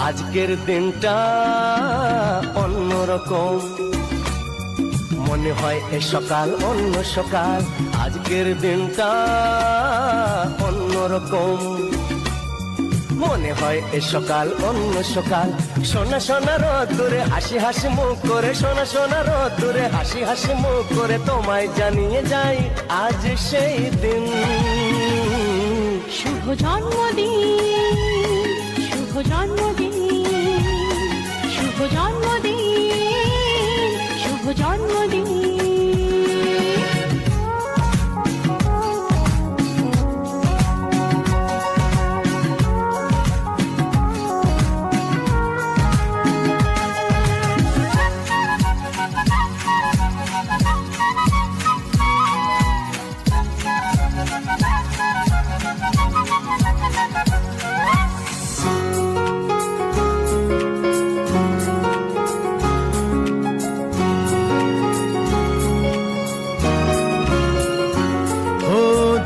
আজকের দিনটা অন্যরকম, মনে হয় এ সকাল অন্য সকাল। আজকের দিনটা অন্যরকম, মনে হয় এ সকাল অন্য সকাল। সোনা সোনা রোদ্দুরে হাসি হাসি মুখ করে, সোনা সোনা রোদ্দুরে হাসি হাসি মুখ করে তোমায় জানিয়ে যাই আজ সেই দিন। শুভ জন্মদিন, শুভ জন্মদিন, শুভ জন্মদিন, শুভ জন্মদিন।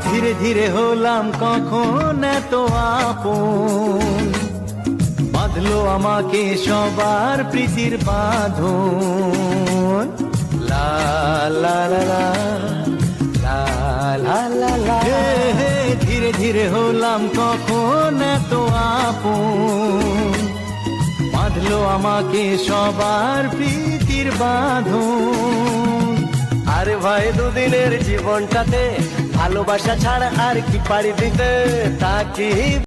ধীরে ধীরে হলাম কখন এত আপন, বাঁধলো আমাকে সবার প্রীতির বাঁধন। লা লা লা লা লা লা লা লা। ধীরে ধীরে হলাম কখন এত আপন, বাঁধলো আমাকে সবার প্রীতির বাঁধন। আরে ভাই দুদিনের জীবনটাতে ভালোবাসা ছাড়া আর কি পাড়ি দিতে, তা কি